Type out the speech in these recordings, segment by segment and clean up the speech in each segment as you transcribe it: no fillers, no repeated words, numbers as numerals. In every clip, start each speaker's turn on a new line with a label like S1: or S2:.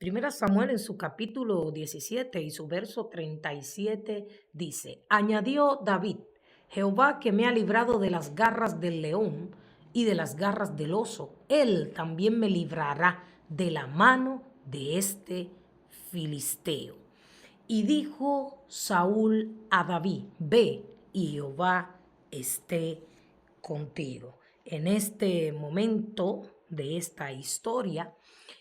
S1: Primera Samuel en su capítulo 17 y su verso 37 dice, añadió David, Jehová que me ha librado de las garras del león y de las garras del oso, él también me librará de la mano de este filisteo. Y dijo Saúl a David, ve y Jehová esté contigo. En este momento de esta historia,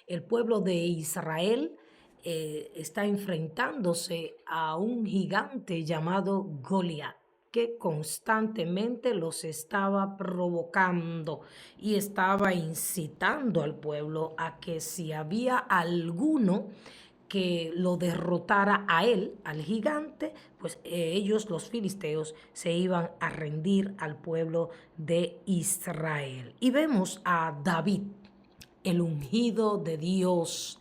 S1: el pueblo de Israel está enfrentándose a un gigante llamado Goliat, que constantemente los estaba provocando y estaba incitando al pueblo a que si había alguno que lo derrotara a él, al gigante, pues ellos, los filisteos, se iban a rendir al pueblo de Israel. Y vemos a David, el ungido de Dios,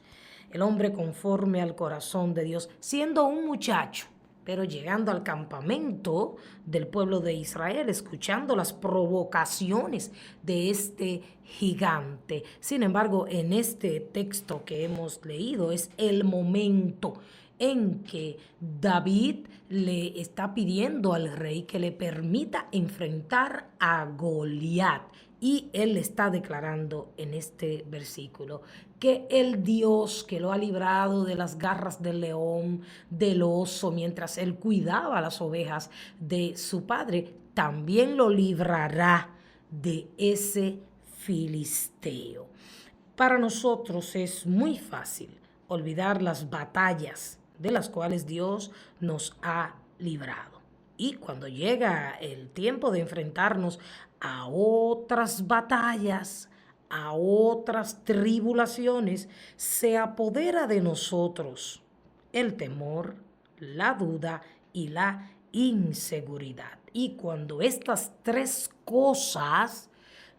S1: el hombre conforme al corazón de Dios, siendo un muchacho, pero llegando al campamento del pueblo de Israel, escuchando las provocaciones de este gigante. Sin embargo, en este texto que hemos leído es el momento en que David le está pidiendo al rey que le permita enfrentar a Goliat. Y él está declarando en este versículo que el Dios que lo ha librado de las garras del león, del oso, mientras él cuidaba las ovejas de su padre, también lo librará de ese filisteo. Para nosotros es muy fácil olvidar las batallas de las cuales Dios nos ha librado. Y cuando llega el tiempo de enfrentarnos a otras batallas, a otras tribulaciones, se apodera de nosotros el temor, la duda y la inseguridad. Y cuando estas tres cosas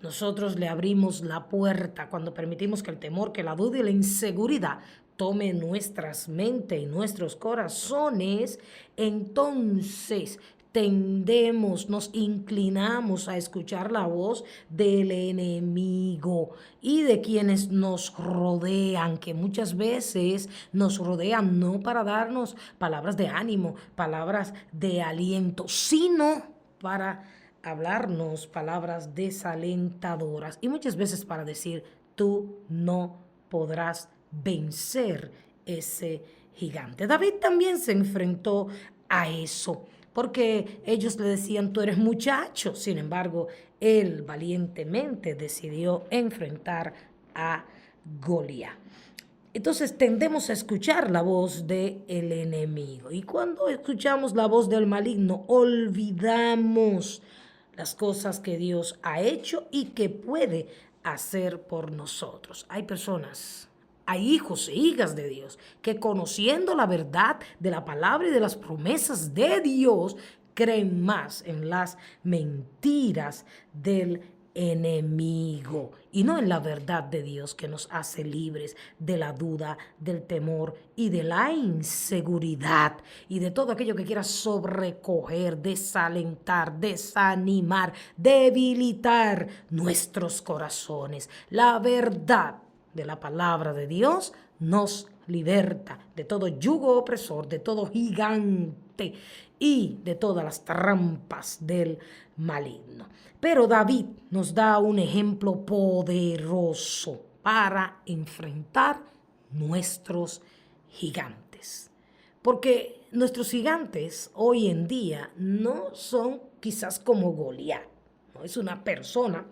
S1: nosotros le abrimos la puerta, cuando permitimos que el temor, que la duda y la inseguridad tome nuestras mentes y nuestros corazones, entonces tendemos, nos inclinamos a escuchar la voz del enemigo y de quienes nos rodean, que muchas veces nos rodean no para darnos palabras de ánimo, palabras de aliento, sino para hablarnos palabras desalentadoras y muchas veces para decir, tú no podrás vencer ese gigante. David también se enfrentó a eso, porque ellos le decían, tú eres muchacho. Sin embargo, él valientemente decidió enfrentar a Goliat. Entonces tendemos a escuchar la voz del enemigo. Y cuando escuchamos la voz del maligno, olvidamos las cosas que Dios ha hecho y que puede hacer por nosotros. Hay personas, hay hijos e hijas de Dios que conociendo la verdad de la palabra y de las promesas de Dios, creen más en las mentiras del enemigo y no en la verdad de Dios que nos hace libres de la duda, del temor y de la inseguridad y de todo aquello que quiera sobrecoger, desalentar, desanimar, debilitar nuestros corazones. La verdad de la palabra de Dios nos liberta de todo yugo opresor, de todo gigante y de todas las trampas del maligno. Pero David nos da un ejemplo poderoso para enfrentar nuestros gigantes. Porque nuestros gigantes hoy en día no son quizás como Goliat, no es una persona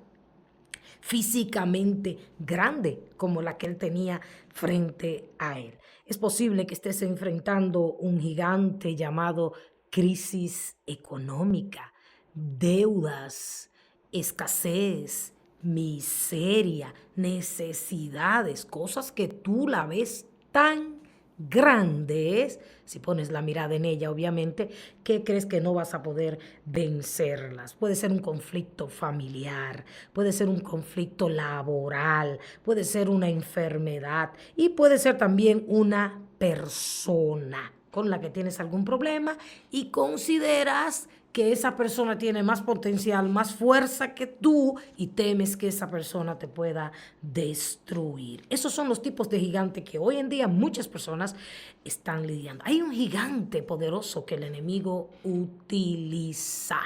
S1: físicamente grande como la que él tenía frente a él. Es posible que estés enfrentando un gigante llamado crisis económica, deudas, escasez, miseria, necesidades, cosas que tú la ves tan grandes, si pones la mirada en ella, obviamente, que crees que no vas a poder vencerlas. Puede ser un conflicto familiar, puede ser un conflicto laboral, puede ser una enfermedad y puede ser también una persona. con la que tienes algún problema y consideras que esa persona tiene más potencial, más fuerza que tú y temes que esa persona te pueda destruir. Esos son los tipos de gigante que hoy en día muchas personas están lidiando. Hay un gigante poderoso que el enemigo utiliza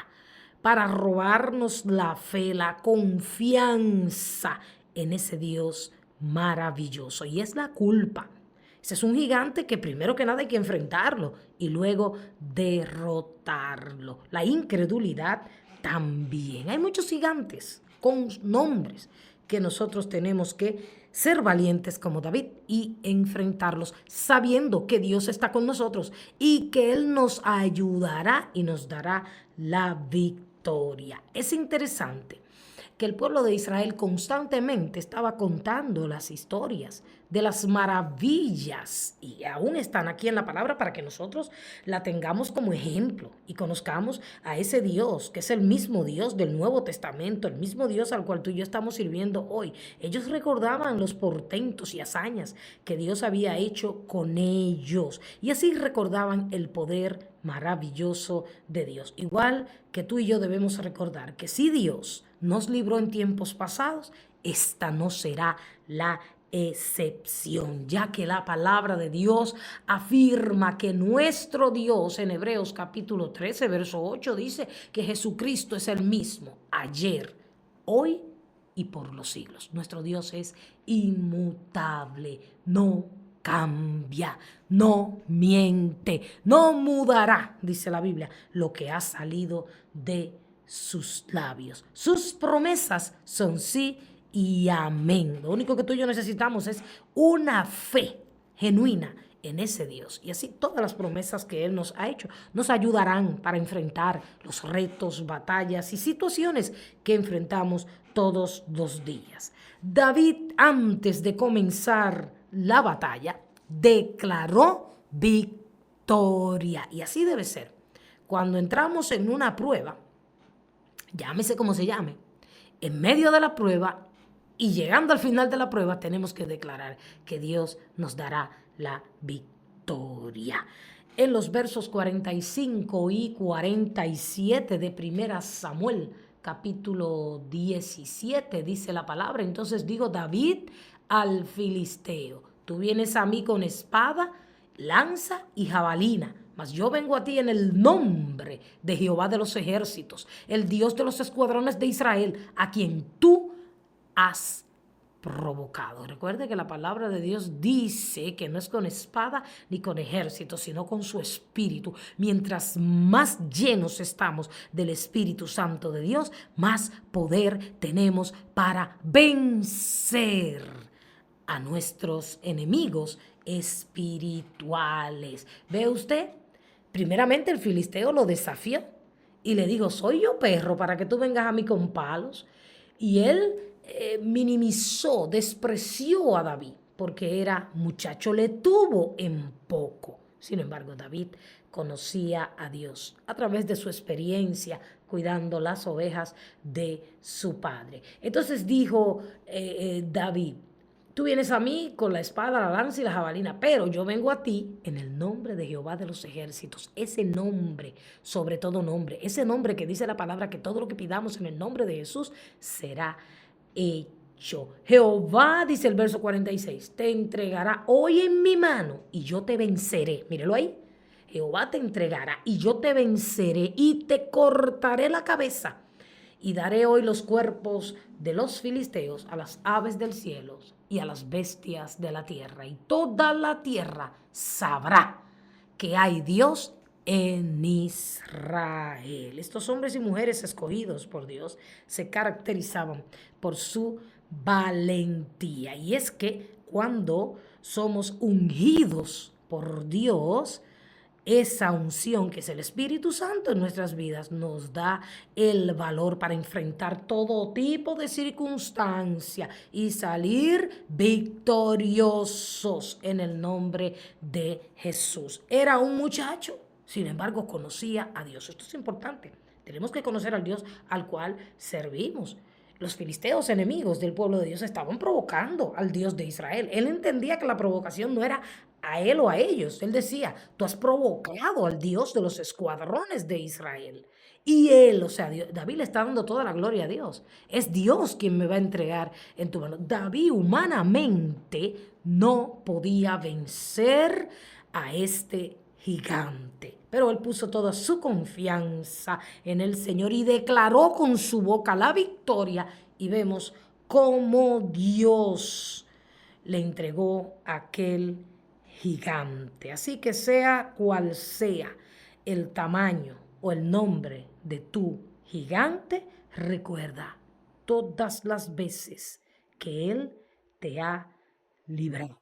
S1: para robarnos la fe, la confianza en ese Dios maravilloso, y es la culpa. Ese es un gigante que primero que nada hay que enfrentarlo y luego derrotarlo. La incredulidad también. Hay muchos gigantes con nombres que nosotros tenemos que ser valientes como David y enfrentarlos sabiendo que Dios está con nosotros y que Él nos ayudará y nos dará la victoria. Es interesante que el pueblo de Israel constantemente estaba contando las historias de las maravillas y aún están aquí en la palabra para que nosotros la tengamos como ejemplo y conozcamos a ese Dios que es el mismo Dios del Nuevo Testamento, el mismo Dios al cual tú y yo estamos sirviendo hoy. Ellos recordaban los portentos y hazañas que Dios había hecho con ellos y así recordaban el poder maravilloso de Dios. Igual que tú y yo debemos recordar que si Dios nos libró en tiempos pasados, esta no será la excepción, ya que la palabra de Dios afirma que nuestro Dios en Hebreos capítulo 13, verso 8 dice que Jesucristo es el mismo ayer, hoy y por los siglos. Nuestro Dios es inmutable, no cambia, no miente, no mudará, dice la Biblia, lo que ha salido de sus labios. Sus promesas son sí y amén. Lo único que tú y yo necesitamos es una fe genuina en ese Dios. Y así todas las promesas que Él nos ha hecho nos ayudarán para enfrentar los retos, batallas y situaciones que enfrentamos todos los días. David, antes de comenzar la batalla, declaró victoria. Y así debe ser. Cuando entramos en una prueba, llámese como se llame, en medio de la prueba y llegando al final de la prueba tenemos que declarar que Dios nos dará la victoria. En los versos 45 y 47 de Primera Samuel, capítulo 17, dice la palabra: entonces digo David al filisteo, tú vienes a mí con espada, lanza y jabalina, mas yo vengo a ti en el nombre de Jehová de los ejércitos, el Dios de los escuadrones de Israel, a quien tú has provocado. Recuerde que la palabra de Dios dice que no es con espada ni con ejército, sino con su espíritu. Mientras más llenos estamos del Espíritu Santo de Dios, más poder tenemos para vencer a nuestros enemigos espirituales. ¿Ve usted? Primeramente el filisteo lo desafió y le dijo: soy yo perro para que tú vengas a mí con palos. Y él minimizó, despreció a David porque era muchacho, le tuvo en poco. Sin embargo, David conocía a Dios a través de su experiencia cuidando las ovejas de su padre. Entonces dijo David: tú vienes a mí con la espada, la lanza y la jabalina, pero yo vengo a ti en el nombre de Jehová de los ejércitos. Ese nombre, sobre todo nombre, ese nombre que dice la palabra que todo lo que pidamos en el nombre de Jesús será hecho. Jehová, dice el verso 46, te entregará hoy en mi mano y yo te venceré. Mírelo ahí. Jehová te entregará y yo te venceré y te cortaré la cabeza. Y daré hoy los cuerpos de los filisteos a las aves del cielo y a las bestias de la tierra. Y toda la tierra sabrá que hay Dios en Israel. Estos hombres y mujeres escogidos por Dios se caracterizaban por su valentía. Y es que cuando somos ungidos por Dios, esa unción que es el Espíritu Santo en nuestras vidas nos da el valor para enfrentar todo tipo de circunstancia y salir victoriosos en el nombre de Jesús. Era un muchacho, sin embargo conocía a Dios. Esto es importante. Tenemos que conocer al Dios al cual servimos. Los filisteos, enemigos del pueblo de Dios, estaban provocando al Dios de Israel. Él entendía que la provocación no era a él o a ellos. Él decía, tú has provocado al Dios de los escuadrones de Israel. Y él, o sea, David le está dando toda la gloria a Dios. Es Dios quien me va a entregar en tu mano. David humanamente no podía vencer a este gigante. Pero él puso toda su confianza en el Señor y declaró con su boca la victoria. Y vemos cómo Dios le entregó a aquel gigante. Así que sea cual sea el tamaño o el nombre de tu gigante, recuerda todas las veces que Él te ha librado.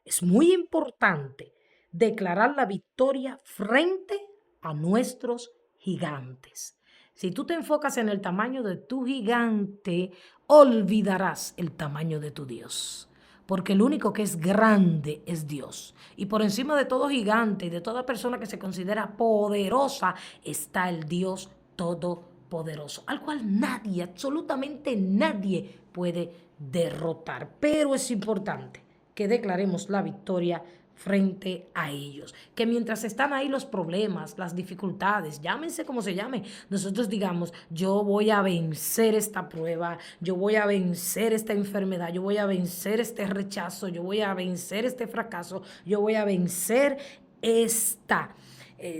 S1: Es muy importante declarar la victoria frente a nuestros gigantes. Si tú te enfocas en el tamaño de tu gigante, olvidarás el tamaño de tu Dios. Porque el único que es grande es Dios. Y por encima de todo gigante y de toda persona que se considera poderosa está el Dios todopoderoso, al cual nadie, absolutamente nadie puede derrotar. Pero es importante que declaremos la victoria frente a ellos. Que mientras están ahí los problemas, las dificultades, llámense como se llame, nosotros digamos, yo voy a vencer esta prueba, yo voy a vencer esta enfermedad, yo voy a vencer este rechazo, yo voy a vencer este fracaso, yo voy a vencer esta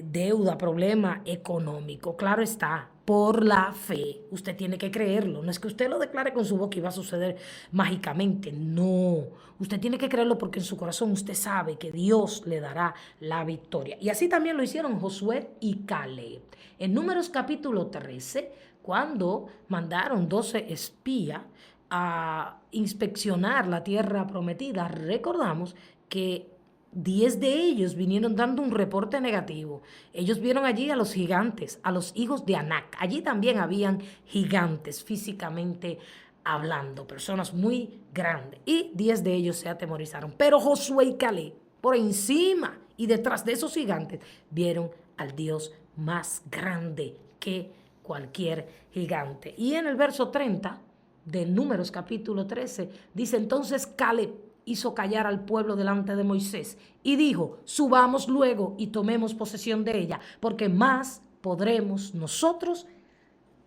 S1: deuda, problema económico. Claro está, por la fe. Usted tiene que creerlo. No es que usted lo declare con su boca y va a suceder mágicamente. No. Usted tiene que creerlo porque en su corazón usted sabe que Dios le dará la victoria. Y así también lo hicieron Josué y Caleb. En Números capítulo 13, cuando mandaron 12 espías a inspeccionar la tierra prometida, recordamos que 10 de ellos vinieron dando un reporte negativo. Ellos vieron allí a los gigantes, a los hijos de Anac. Allí también habían gigantes físicamente hablando, personas muy grandes. Y 10 de ellos se atemorizaron. Pero Josué y Caleb, por encima y detrás de esos gigantes, vieron al Dios más grande que cualquier gigante. Y en el verso 30 de Números capítulo 13, dice entonces Caleb hizo callar al pueblo delante de Moisés y dijo, subamos luego y tomemos posesión de ella, porque más podremos nosotros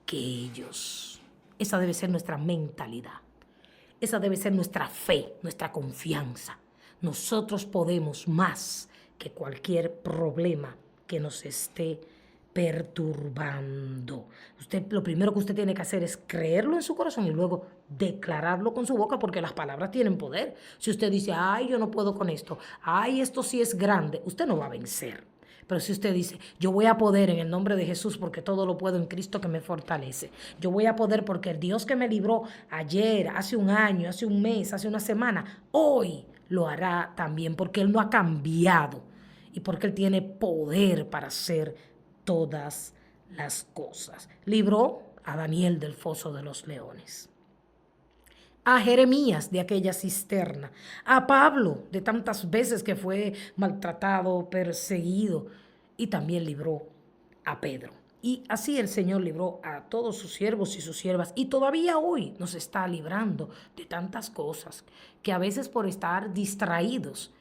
S1: que ellos. Esa debe ser nuestra mentalidad. Esa debe ser nuestra fe, nuestra confianza. Nosotros podemos más que cualquier problema que nos esté perturbando. Lo primero que usted tiene que hacer es creerlo en su corazón y luego declararlo con su boca porque las palabras tienen poder. Si usted dice, ay, yo no puedo con esto, ay, esto sí es grande, usted no va a vencer. Pero si usted dice, yo voy a poder en el nombre de Jesús porque todo lo puedo en Cristo que me fortalece. Yo voy a poder porque el Dios que me libró ayer, hace un año, hace un mes, hace una semana, hoy lo hará también porque Él no ha cambiado y porque Él tiene poder para hacer todas las cosas. Libró a Daniel del foso de los leones, a Jeremías de aquella cisterna, a Pablo de tantas veces que fue maltratado, perseguido, y también libró a Pedro. Y así el Señor libró a todos sus siervos y sus siervas y todavía hoy nos está librando de tantas cosas que a veces por estar distraídos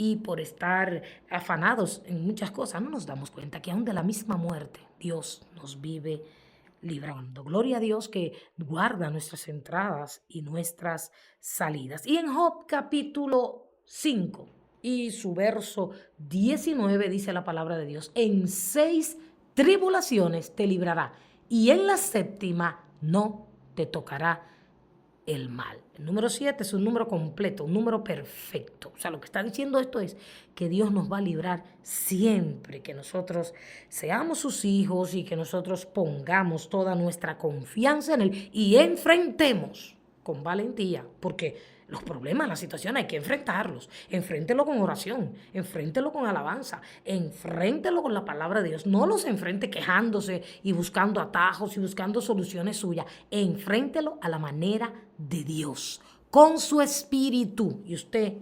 S1: y por estar afanados en muchas cosas no nos damos cuenta que aún de la misma muerte Dios nos vive librando. Gloria a Dios que guarda nuestras entradas y nuestras salidas. Y en Job capítulo 5 y su verso 19 dice la palabra de Dios, en 6 tribulaciones te librará y en la séptima no te tocará el mal. El número 7 es un número completo, un número perfecto. O sea, lo que está diciendo esto es que Dios nos va a librar siempre que nosotros seamos sus hijos y que nosotros pongamos toda nuestra confianza en Él y enfrentemos con valentía, porque los problemas, las situaciones hay que enfrentarlos. Enfréntelo con oración, enfréntelo con alabanza, enfréntelo con la palabra de Dios. No los enfrente quejándose y buscando atajos y buscando soluciones suyas. Enfréntelo a la manera de Dios, con su espíritu. Y usted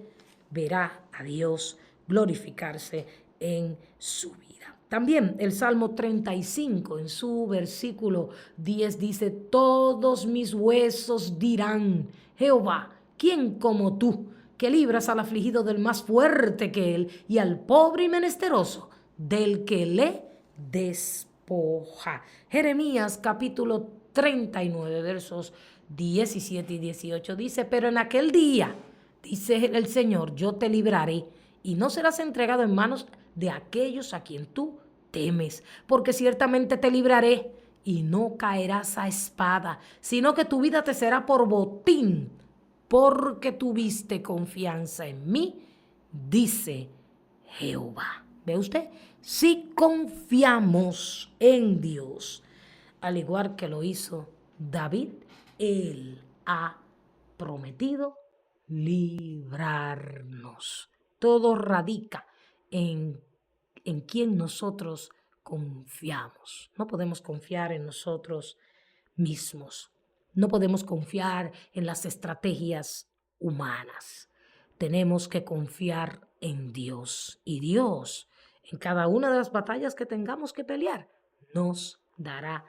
S1: verá a Dios glorificarse en su vida. También el Salmo 35 en su versículo 10 dice, todos mis huesos dirán, Jehová, ¿quién como tú, que libras al afligido del más fuerte que él y al pobre y menesteroso del que le despoja? Jeremías capítulo 39 versos 17 y 18 dice, pero en aquel día, dice el Señor, yo te libraré y no serás entregado en manos de aquellos a quien tú temes, porque ciertamente te libraré y no caerás a espada, sino que tu vida te será por botín, porque tuviste confianza en mí, dice Jehová. ¿Ve usted? Si confiamos en Dios, al igual que lo hizo David, Él ha prometido librarnos. Todo radica en quien nosotros confiamos. No podemos confiar en nosotros mismos. No podemos confiar en las estrategias humanas. Tenemos que confiar en Dios. Y Dios, en cada una de las batallas que tengamos que pelear, nos dará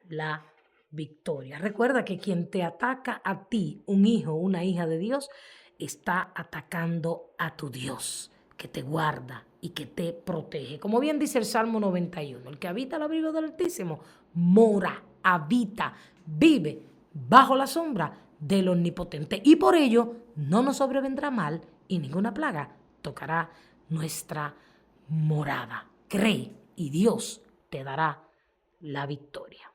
S1: la victoria. Recuerda que quien te ataca a ti, un hijo o una hija de Dios, está atacando a tu Dios, que te guarda y que te protege. Como bien dice el Salmo 91, el que habita el abrigo del Altísimo mora, habita, vive bajo la sombra del Omnipotente. Y por ello no nos sobrevendrá mal y ninguna plaga tocará nuestra morada. Cree y Dios te dará la victoria.